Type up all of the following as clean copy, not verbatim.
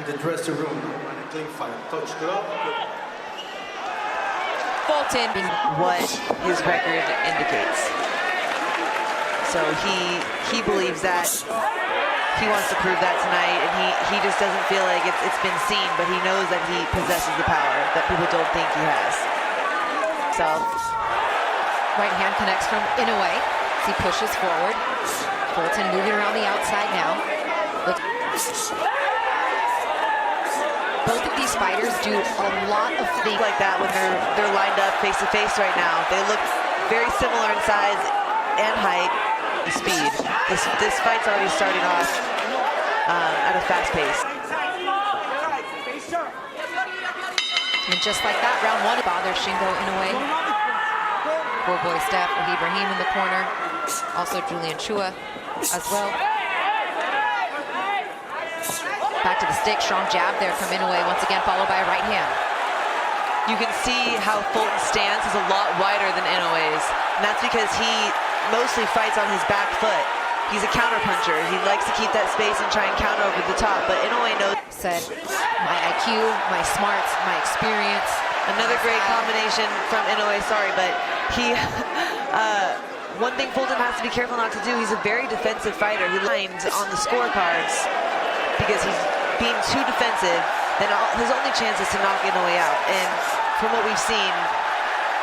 the dressing room. Clean fire. Touch glove. Fulton, what his record indicates. So he believes that he wants to prove that tonight, and he just doesn't feel like it's been seen, but he knows that he possesses the power that people don't think he has. So, right hand connects from Inoue as he pushes forward. Fulton moving around the outside now. Both of these fighters do a lot of things like that when they're lined up face to face right now. They look very similar in size and height and speed. This fight's already starting off at a fast pace. And just like that, round one bothers Shingo Inoue. Poor boy Steph, Ibrahim in the corner. Also Julian Chua as well. Back to the stick, strong jab there from Inoue, once again followed by a right hand. You can see how Fulton's stance is a lot wider than Inoue's, and that's because he mostly fights on his back foot. He's a counter puncher. He likes to keep that space and try and counter over the top, but Inoue knows. Said, my IQ, my smarts, my experience. Another great combination from Inoue, sorry, but he, one thing Fulton has to be careful not to do, he's a very defensive fighter. He lines on the scorecards because he's being too defensive, then his only chance is to knock Inoue out. And from what we've seen,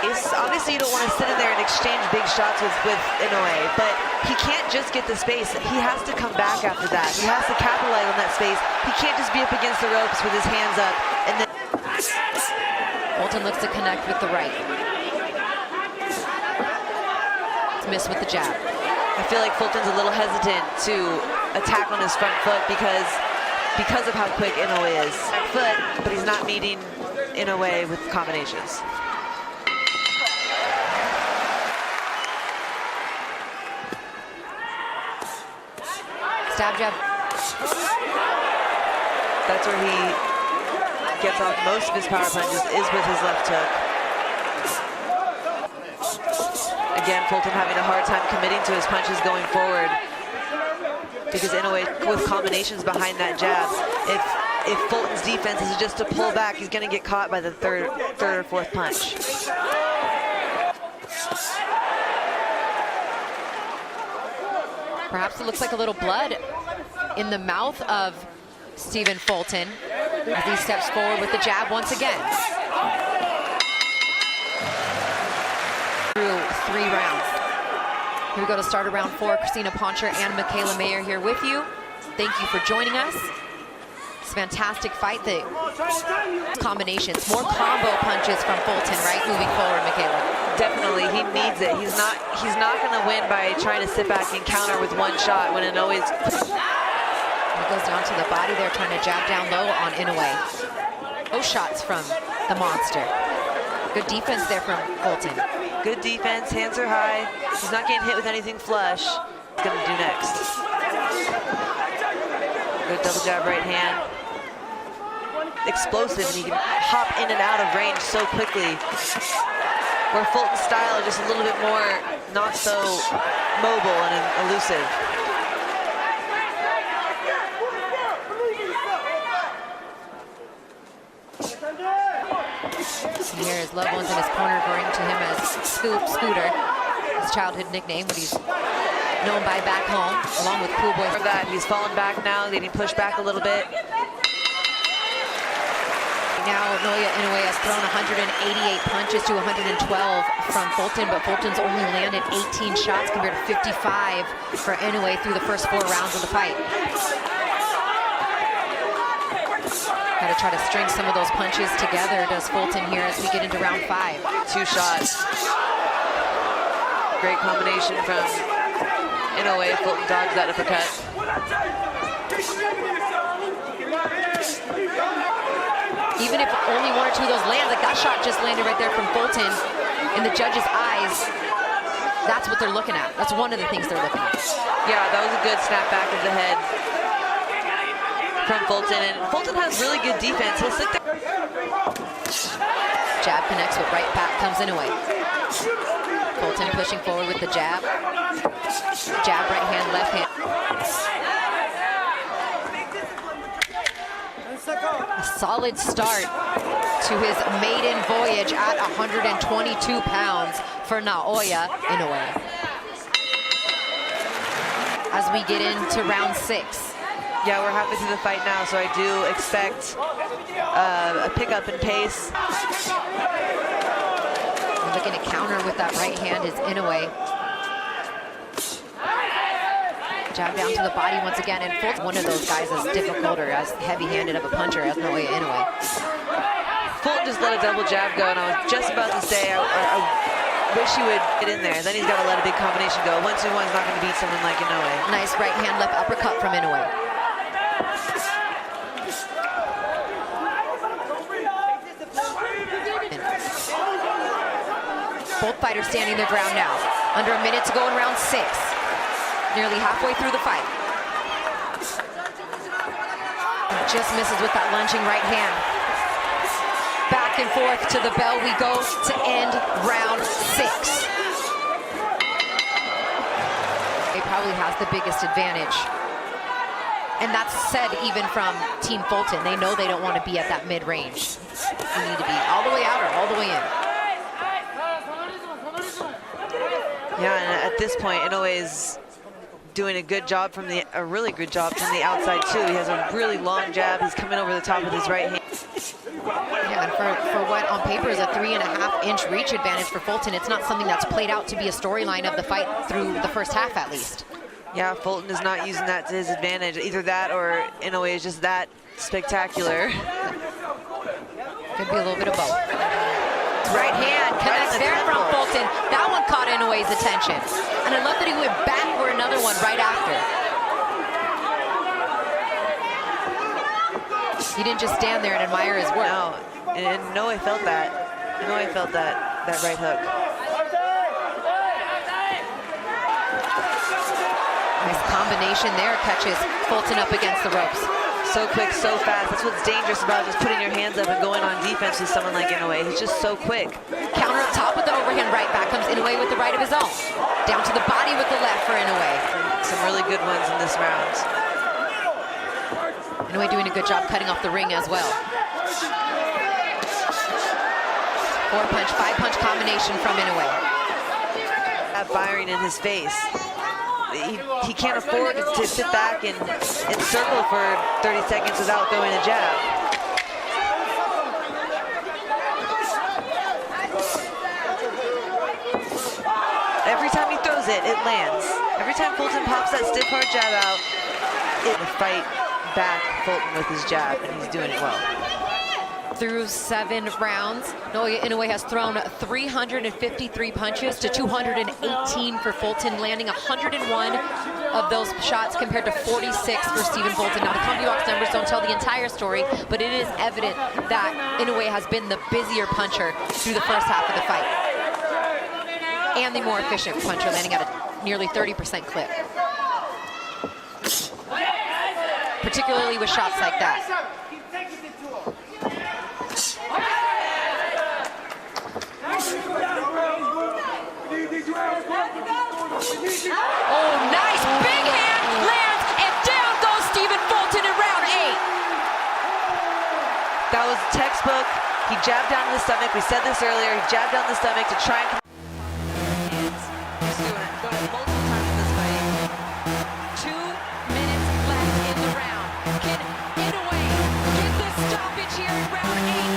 is obviously you don't want to sit in there and exchange big shots with Inoue, but he can't just get the space. He has to come back after that. He has to capitalize on that space. He can't just be up against the ropes with his hands up and then... Fulton looks to connect with the right. It's missed with the jab. I feel like Fulton's a little hesitant to attack on his front foot because of how quick Inoue is. Back foot, but he's not meeting Inoue with combinations. Stab jab. That's where he gets off most of his power punches, is with his left hook. Again, Fulton having a hard time committing to his punches going forward because Inoue with combinations behind that jab. If Fulton's defense is just to pull back, he's going to get caught by the third or fourth punch. Perhaps it looks like a little blood in the mouth of Stephen Fulton as he steps forward with the jab once again. Through 3 rounds. Here we go to start round 4. Christina Poncher and Michaela Mayer here with you. Thank you for joining us. It's a fantastic fight. The combinations, more combo punches from Fulton, right? Moving forward, Michaela. Definitely, he needs it. He's not going to win by trying to sit back and counter with one shot when Inoue's... He goes down to the body there, trying to jab down low on Inoue. Those shots from the monster. Good defense there from Fulton. Good defense, hands are high. He's not getting hit with anything flush. He's going to do next. Good double jab right hand. Explosive, and he can hop in and out of range so quickly. Where Fulton's style is just a little bit more not so mobile and elusive. And here is loved ones in his corner referring to him as Scooter, his childhood nickname, what he's known by back home, along with Cool Boy. For that, he's fallen back now, getting pushed back a little bit. Now Naoya Inoue has thrown 188 punches to 112 from Fulton, but Fulton's only landed 18 shots compared to 55 for Inoue through the first 4 rounds of the fight. Got to try to string some of those punches together, does Fulton here as we get into round 5. 2 shots. Great combination from Inoue. Fulton dodged that uppercut. Even if only 1 or 2 of those land, like that shot just landed right there from Fulton, in the judges' eyes, that's what they're looking at. That's one of the things they're looking at. Yeah, that was a good snap back of the head from Fulton, and Fulton has really good defense. He'll sit there. Jab connects, but right back comes Inoue. Fulton pushing forward with the jab. Jab, right hand, left hand. A solid start to his maiden voyage at 122 pounds for Naoya Inoue. As we get into round 6. Yeah, we're halfway through the fight now, so I do expect a pickup in pace. Looking to counter with that right hand is Inoue. Jab down to the body once again, and Fulton, one of those guys as difficult or as heavy-handed of a puncher as Naoya Inoue. Fulton just let a double jab go, and I was just about to say I wish he would get in there. Then he's got to let a big combination go. 1-2-1 is not going to beat someone like Inoue. Nice right hand left uppercut from Inoue. Both fighters standing their ground now. Under a minute to go in round 6. Nearly halfway through the fight. Just misses with that lunging right hand. Back and forth to the bell we go to end round 6. He probably has the biggest advantage. And that's said even from Team Fulton. They know they don't want to be at that mid-range. You need to be all the way out or all the way in. Yeah, and at this point, Inoue is doing a really good job from the outside too. He has a really long jab. He's coming over the top with his right hand. Yeah, and for what on paper is a 3.5-inch reach advantage for Fulton, it's not something that's played out to be a storyline of the fight through the first half at least. Yeah, Fulton is not using that to his advantage. Either that or Inoue is just that spectacular. Could be a little bit of both. Right hand connects there from Fulton. That one caught Inoue's attention. And I love that he went back for another one right after. He didn't just stand there and admire his work. No, and Inoue felt that. Inoue felt that right hook. Nice combination there, catches Fulton up against the ropes. So quick, so fast. That's what's dangerous about just putting your hands up and going on defense with someone like Inoue. He's just so quick. Counter up top with the overhand right. Back comes Inoue with the right of his own. Down to the body with the left for Inoue. Some really good ones in this round. Inoue doing a good job cutting off the ring as well. 4-punch, 5-punch combination from Inoue. That firing in his face. He can't afford to sit back and circle for 30 seconds without throwing a jab. Every time he throws it, it lands. Every time Fulton pops that stiff hard jab out, it will fight back Fulton with his jab, and he's doing it well. Through 7 rounds, Naoya Inoue has thrown 353 punches to 218 for Fulton, landing 101 of those shots compared to 46 for Stephen Fulton. Now, the CompuBox numbers don't tell the entire story, but it is evident that Inoue has been the busier puncher through the first half of the fight. And the more efficient puncher, landing at a nearly 30% clip. Particularly with shots like that. Oh, nice big hand lands, and down goes Stephen Fulton in round 8. That was textbook. He jabbed down to the stomach. We said this earlier. He jabbed down the stomach to try and... He's doing it multiple times in this fight. 2 minutes left in the round. Can Inoue get the stoppage here in round 8?